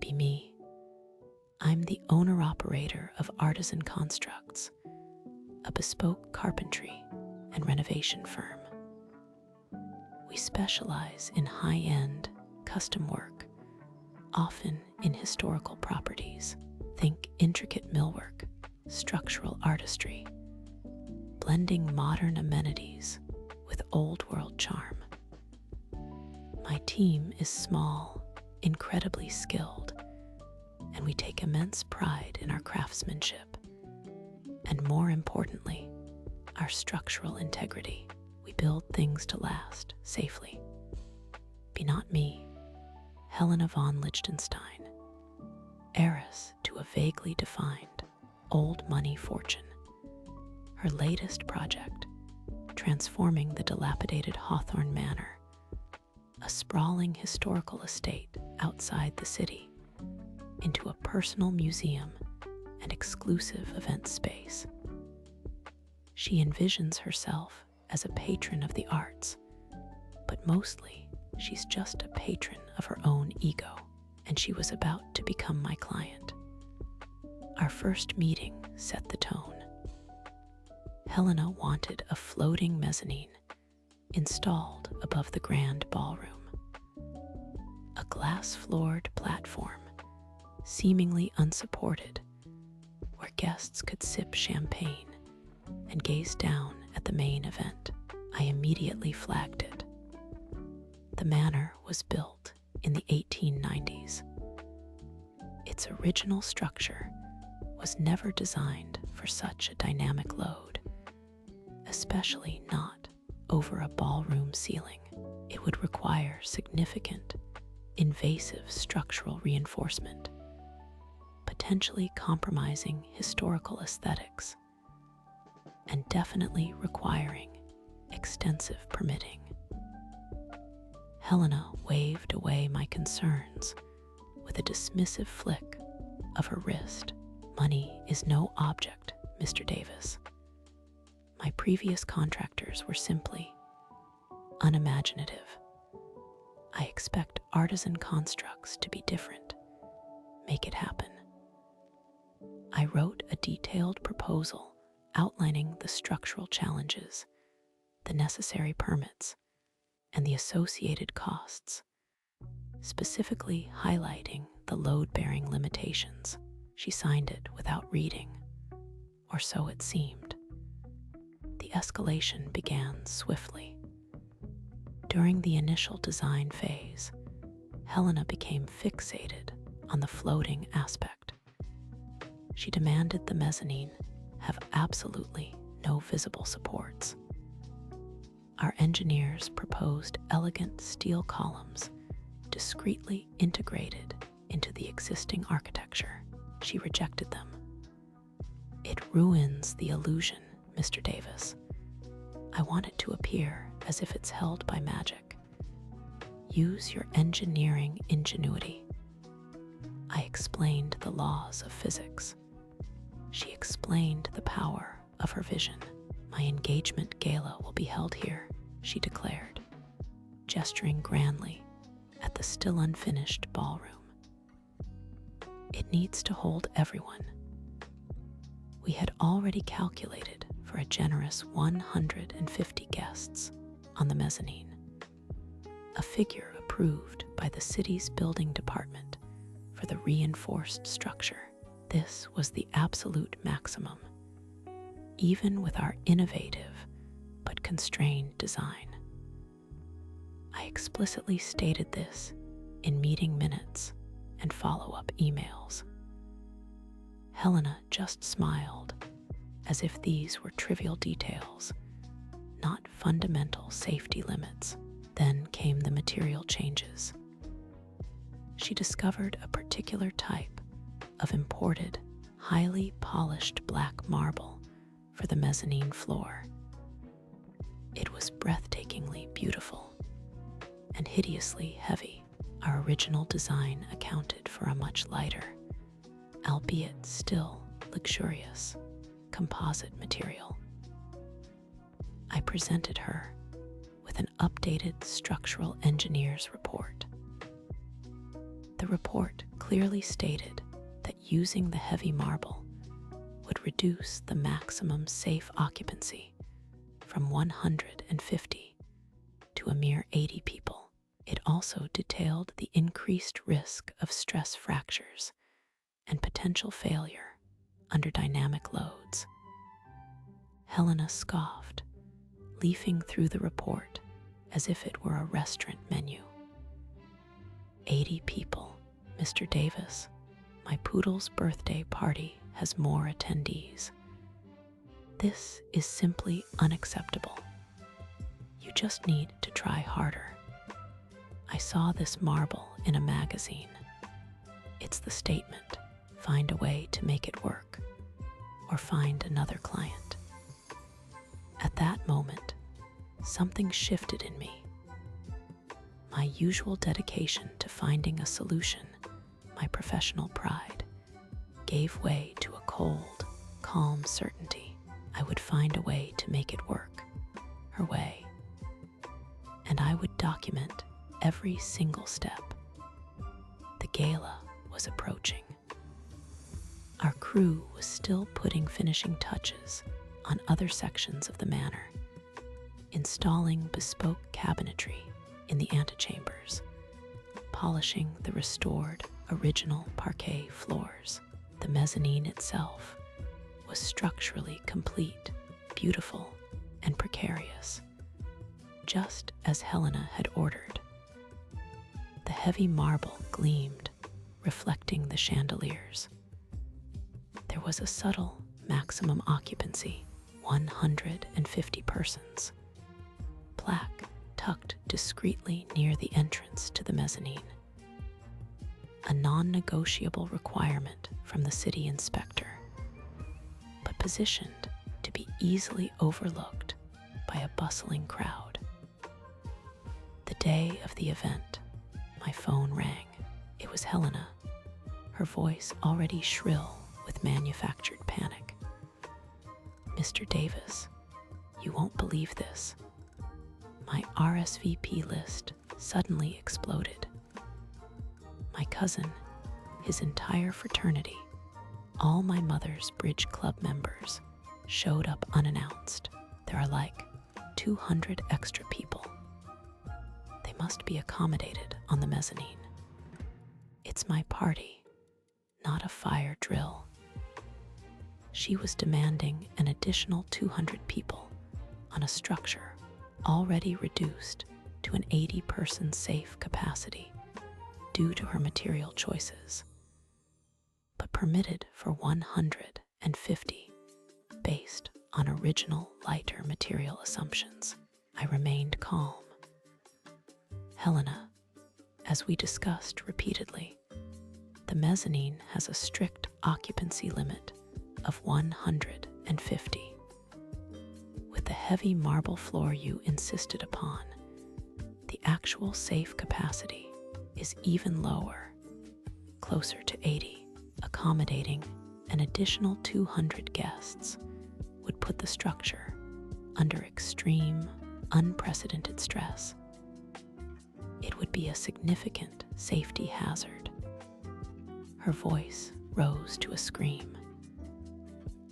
be me. I'm the owner-operator of Artisan Constructs, a bespoke carpentry and renovation firm. We specialize in high-end, custom work, often in historical properties. Think intricate millwork, structural artistry, blending modern amenities with old-world charm. My team is small, incredibly skilled, and we take immense pride in our craftsmanship, and more importantly, our structural integrity. We build things to last safely. Be not me, Helena von Liechtenstein, heiress to a vaguely defined old money fortune. Her latest project, transforming the dilapidated Hawthorne Manor, a sprawling historical estate outside the city, into a personal museum and exclusive event space. She envisions herself as a patron of the arts, but mostly she's just a patron of her own ego, and she was about to become my client. Our first meeting set the tone. Helena wanted a floating mezzanine installed above the grand ballroom, a glass-floored platform, seemingly unsupported, where guests could sip champagne and gaze down at the main event. I immediately flagged it. The manor was built in the 1890s. Its original structure was never designed for such a dynamic load, especially not over a ballroom ceiling. It would require significant, invasive structural reinforcement, potentially compromising historical aesthetics, and definitely requiring extensive permitting. Helena waved away my concerns with a dismissive flick of her wrist. Money is no object, Mr. Davis. My previous contractors were simply unimaginative. I expect Artisan Constructs to be different. Make it happen. I wrote a detailed proposal outlining the structural challenges, the necessary permits, and the associated costs, specifically highlighting the load-bearing limitations. She signed it without reading, or so it seemed. The escalation began swiftly. During the initial design phase, Helena became fixated on the floating aspect. She demanded the mezzanine have absolutely no visible supports. Our engineers proposed elegant steel columns discreetly integrated into the existing architecture. She rejected them. It ruins the illusion, Mr. Davis. I want it to appear as if it's held by magic. Use your engineering ingenuity. I explained the laws of physics. She explained the power of her vision. My engagement gala will be held here, she declared, gesturing grandly at the still unfinished ballroom. It needs to hold everyone. We had already calculated for a generous 150 guests on the mezzanine, a figure approved by the city's building department for the reinforced structure. This was the absolute maximum, even with our innovative but constrained design. I explicitly stated this in meeting minutes and follow-up emails. Helena just smiled, as if these were trivial details, not fundamental safety limits. Then came the material changes. She discovered a particular type of imported, highly polished black marble for the mezzanine floor. It was breathtakingly beautiful and hideously heavy. Our original design accounted for a much lighter, albeit still luxurious, composite material. I presented her with an updated structural engineer's report. The report clearly stated that using the heavy marble would reduce the maximum safe occupancy from 150 to a mere 80 people. It also detailed the increased risk of stress fractures and potential failure under dynamic loads. Helena scoffed, leafing through the report as if it were a restaurant menu. 80 people, Mr. Davis. My poodle's birthday party has more attendees. This is simply unacceptable. You just need to try harder. I saw this marble in a magazine. It's the statement, find a way to make it work, or find another client. At that moment, something shifted in me. My usual dedication to finding a solution, my professional pride, gave way to a cold, calm certainty I would find a way to make it work, her way. And I would document every single step. The gala was approaching. Our crew was still putting finishing touches on other sections of the manor, installing bespoke cabinetry in the antechambers, polishing the restored original parquet floors. The mezzanine itself was structurally complete, beautiful, and precarious, just as Helena had ordered. The heavy marble gleamed, reflecting the chandeliers. There was a subtle maximum occupancy, 150 persons. Plaque tucked discreetly near the entrance to the mezzanine. A non-negotiable requirement from the city inspector, but positioned to be easily overlooked by a bustling crowd. The day of the event, my phone rang. It was Helena, her voice already shrill with manufactured panic. Mr. Davis, you won't believe this. My RSVP list suddenly exploded. My cousin, his entire fraternity, all my mother's bridge club members showed up unannounced. There are like 200 extra people. They must be accommodated on the mezzanine. It's my party, not a fire drill. She was demanding an additional 200 people on a structure already reduced to an 80-person safe capacity due to her material choices, but permitted for 150 based on original lighter material assumptions. I remained calm. Helena, as we discussed repeatedly, the mezzanine has a strict occupancy limit of 150. With the heavy marble floor you insisted upon, the actual safe capacity is even lower, closer to 80. Accommodating an additional 200 guests would put the structure under extreme, unprecedented stress. It would be a significant safety hazard. Her voice rose to a scream.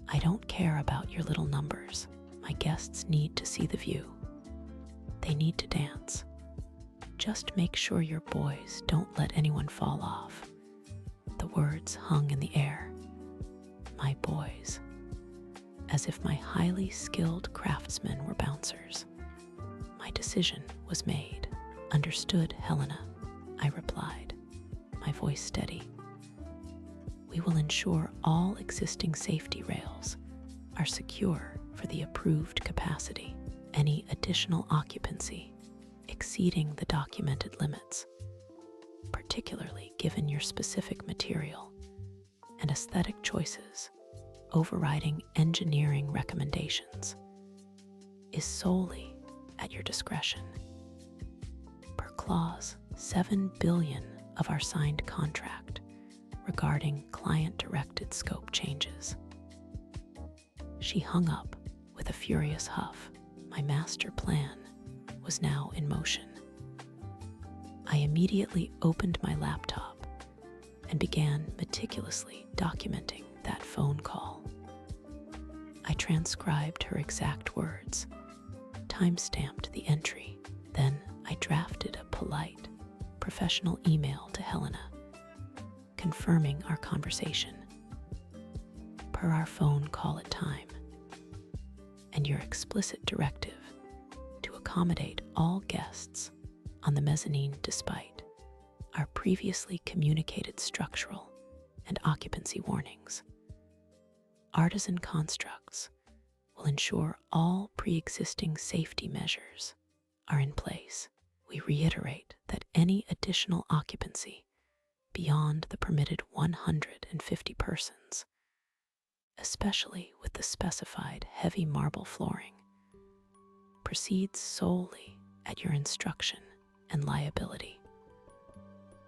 I don't care about your little numbers. My guests need to see the view. They need to dance. Just make sure your boys don't let anyone fall off. The words hung in the air. My boys. As if my highly skilled craftsmen were bouncers. My decision was made. Understood, Helena, I replied, my voice steady. We will ensure all existing safety rails are secure for the approved capacity. Any additional occupancy exceeding the documented limits, particularly given your specific material and aesthetic choices overriding engineering recommendations, is solely at your discretion. Per clause 7 billion of our signed contract regarding client-directed scope changes. She hung up with a furious huff. My master plan was now in motion. I immediately opened my laptop and began meticulously documenting that phone call. I transcribed her exact words, time-stamped the entry, then I drafted a polite, professional email to Helena, confirming our conversation, per our phone call at time, and your explicit directive to accommodate all guests on the mezzanine despite our previously communicated structural and occupancy warnings. Artisan constructs will ensure all pre-existing safety measures are in place. We reiterate that any additional occupancy beyond the permitted 150 persons, especially with the specified heavy marble flooring, proceeds solely at your instruction and liability,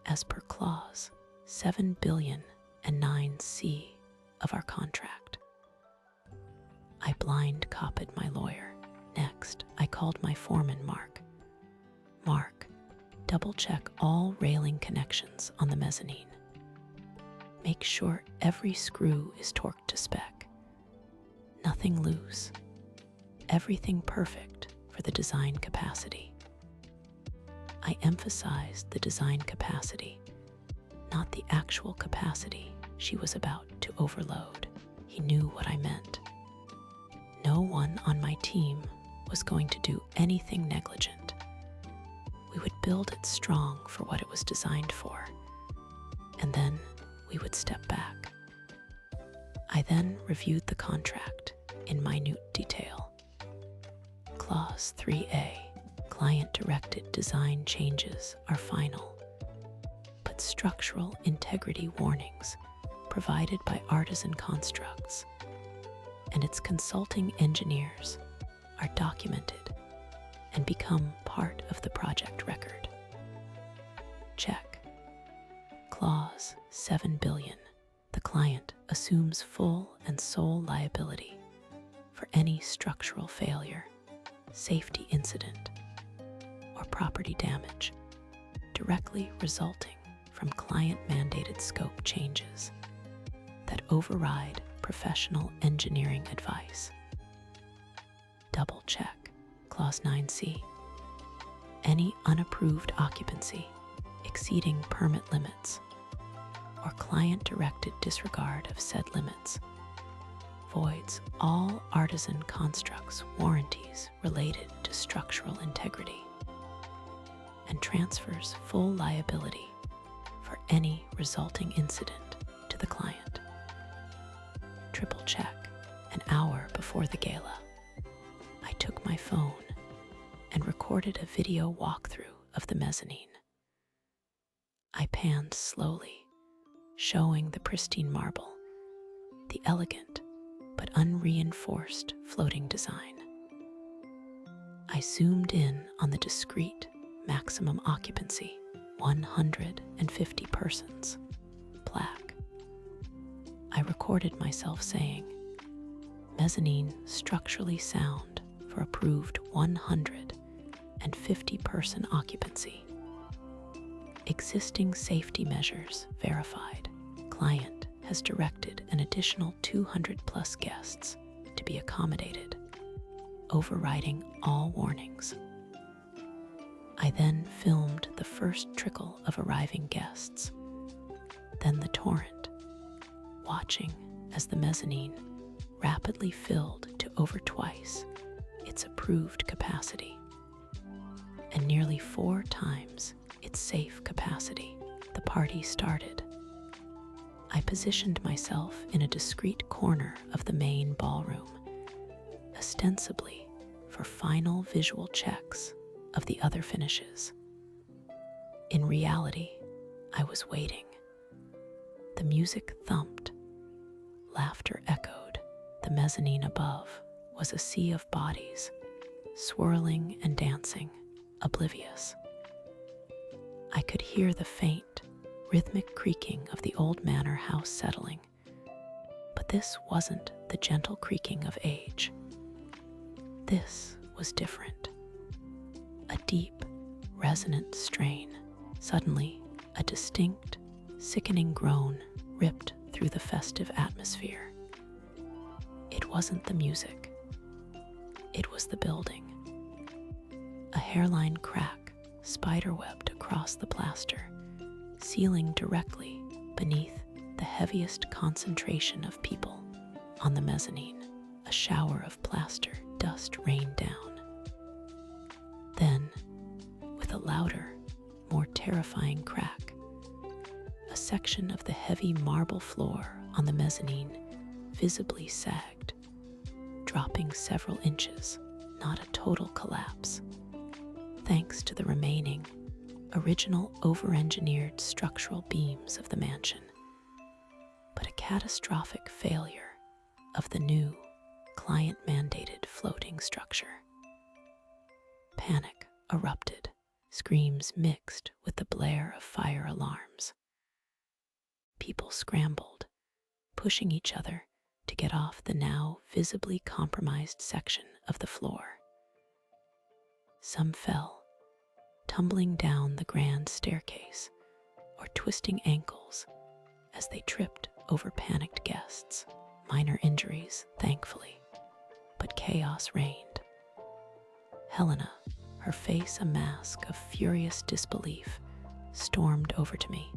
as per clause 7,009,C of our contract. I blind copied my lawyer. Next, I called my foreman, Mark. Mark, double-check all railing connections on the mezzanine. Make sure every screw is torqued to spec. Nothing loose. Everything perfect for the design capacity. I emphasized the design capacity, not the actual capacity she was about to overload. He knew what I meant. No one on my team was going to do anything negligent. We would build it strong for what it was designed for, and then we would step back. I then reviewed the contract in minute detail. Clause 3A, client-directed design changes are final, but structural integrity warnings provided by Artisan Constructs and its consulting engineers are documented and become part of the project record. Check. Clause 7 billion. The client assumes full and sole liability for any structural failure, safety incident, or property damage directly resulting from client-mandated scope changes that override professional engineering advice. Double check. Clause 9C. Any unapproved occupancy exceeding permit limits or client-directed disregard of said limits voids all Artisan Constructs warranties related to structural integrity and transfers full liability for any resulting incident to the client. Triple check. An hour before the gala, I took my phone and recorded a video walkthrough of the mezzanine. I panned slowly, showing the pristine marble, the elegant but unreinforced floating design. I zoomed in on the discrete maximum occupancy, 150 persons, plaque. I recorded myself saying, mezzanine structurally sound for approved 150 person occupancy. Existing safety measures verified. Client has directed an additional 200 plus guests to be accommodated, overriding all warnings. I then filmed the first trickle of arriving guests, then the torrent, watching as the mezzanine rapidly filled to over twice its approved capacity and nearly 4 times its safe capacity. The party started. I positioned myself in a discreet corner of the main ballroom, ostensibly for final visual checks of the other finishes. In reality, I was waiting. The music thumped, laughter echoed. The mezzanine above was a sea of bodies, swirling and dancing, oblivious. I could hear the faint, rhythmic creaking of the old manor house settling, but this wasn't the gentle creaking of age. This was different. A deep, resonant strain, suddenly a distinct, sickening groan ripped through the festive atmosphere. It wasn't the music, it was the building. A hairline crack spiderwebbed across the plaster, sealing directly beneath the heaviest concentration of people on the mezzanine. A shower of plaster dust rained down. Then, with a louder, more terrifying crack, a section of the heavy marble floor on the mezzanine visibly sagged, dropping several inches, not a total collapse, thanks to the remaining, original over-engineered structural beams of the mansion, but a catastrophic failure of the new, client-mandated floating structure. Panic erupted, screams mixed with the blare of fire alarms. People scrambled, pushing each other to get off the now visibly compromised section of the floor. Some fell, tumbling down the grand staircase or twisting ankles as they tripped over panicked guests. Minor injuries, thankfully, but chaos reigned. Helena, her face a mask of furious disbelief, stormed over to me.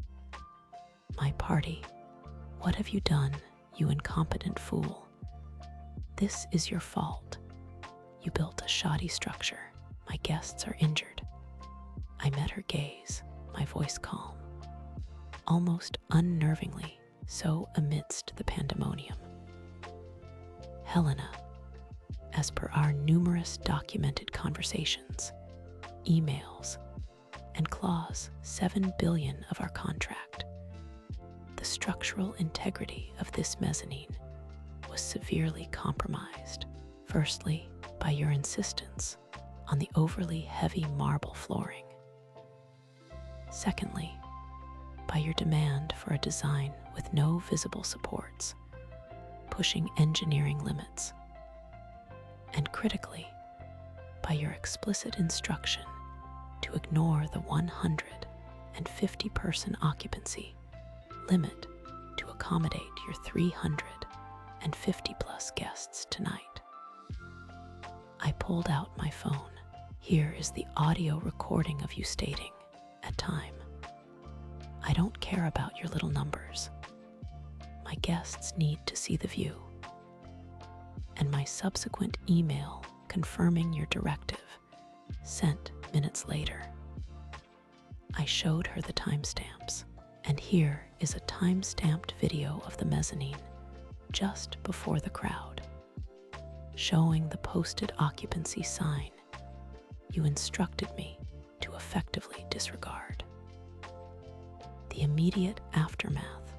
"My party, what have you done, you incompetent fool? This is your fault. You built a shoddy structure. My guests are injured." I met her gaze, my voice calm, almost unnervingly so amidst the pandemonium. "Helena, as per our numerous documented conversations, emails, and clause 7 billion of our contract, the structural integrity of this mezzanine was severely compromised, firstly by your insistence on the overly heavy marble flooring, secondly by your demand for a design with no visible supports, pushing engineering limits, and critically, by your explicit instruction to ignore the 150-person occupancy limit to accommodate your 350-plus guests tonight." I pulled out my phone. Here is the audio recording of you stating, at time, "I don't care about your little numbers. My guests need to see the view." And my subsequent email confirming your directive, sent minutes later. I showed her the timestamps, and here is a time-stamped video of the mezzanine just before the crowd, showing the posted occupancy sign you instructed me to effectively disregard. The immediate aftermath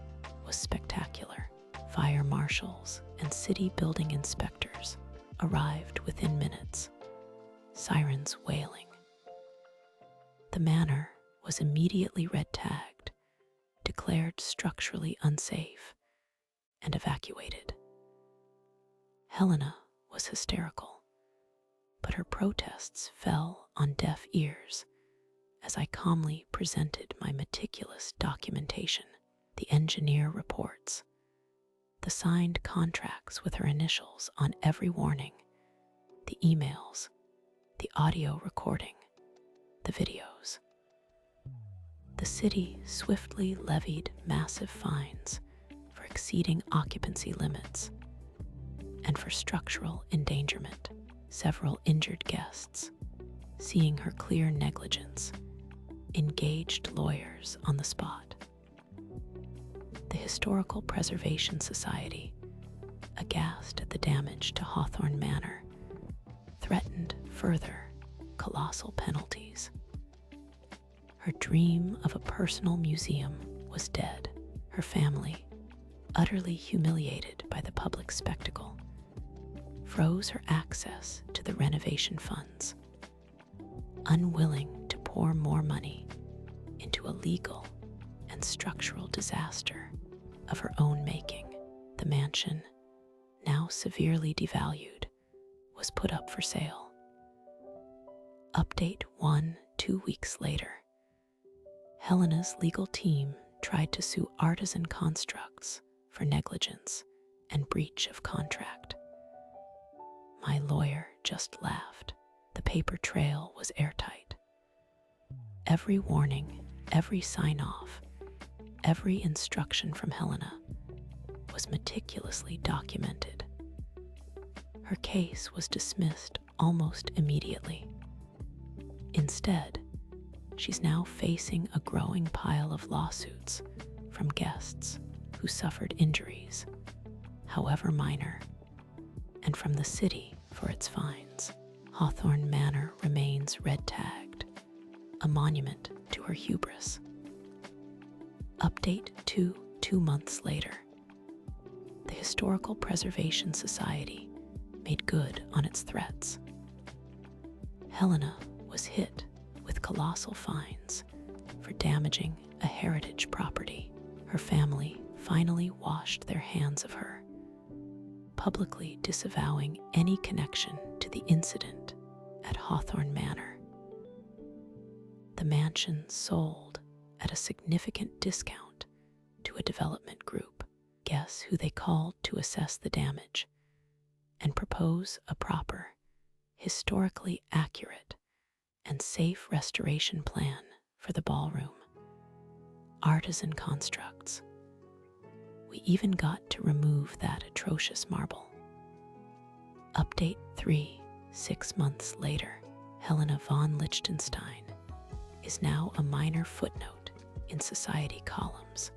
was spectacular. Fire marshals and city building inspectors arrived within minutes, sirens wailing. The manor was immediately red-tagged, declared structurally unsafe, and evacuated. Helena was hysterical, but her protests fell on deaf ears as I calmly presented my meticulous documentation, the engineer reports, the signed contracts with her initials on every warning, the emails, the audio recording, the videos. The city swiftly levied massive fines for exceeding occupancy limits and for structural endangerment. Several injured guests, seeing her clear negligence, engaged lawyers on the spot. The Historical Preservation Society, aghast at the damage to Hawthorne Manor, threatened further colossal penalties. Her dream of a personal museum was dead. Her family, utterly humiliated by the public spectacle, froze her access to the renovation funds, unwilling to pour more money into a legal and structural disaster of her own making. The mansion, now severely devalued, was put up for sale. Update 1, 2 weeks later. Helena's legal team tried to sue Artisan Constructs for negligence and breach of contract. My lawyer just laughed. The paper trail was airtight. Every warning, every sign-off, every instruction from Helena was meticulously documented. Her case was dismissed almost immediately. Instead, she's now facing a growing pile of lawsuits from guests who suffered injuries, however minor, and from the city for its fines. Hawthorne Manor remains red-tagged, a monument to her hubris. Update 2 months later. The Historical Preservation Society made good on its threats. Helena was hit with colossal fines for damaging a heritage property. Her family finally washed their hands of her, publicly disavowing any connection to the incident at Hawthorne Manor. The mansion sold at a significant discount to a development group. Guess who they called to assess the damage and propose a proper, historically accurate, and safe restoration plan for the ballroom? Artisan Constructs. We even got to remove that atrocious marble. Update 6 months later. Helena von Liechtenstein is now a minor footnote in society columns,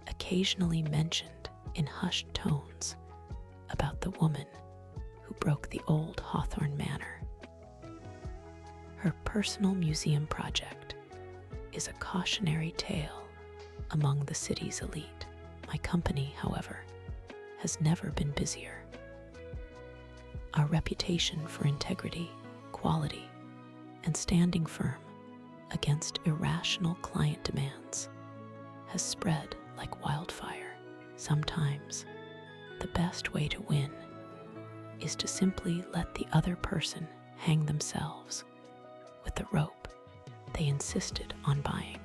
occasionally mentioned in hushed tones about the woman who broke the old Hawthorne Manor. Her personal museum project is a cautionary tale among the city's elite. My company, however, has never been busier. Our reputation for integrity, quality, and standing firm against irrational client demands has spread like wildfire. Sometimes, the best way to win is to simply let the other person hang themselves with the rope they insisted on buying.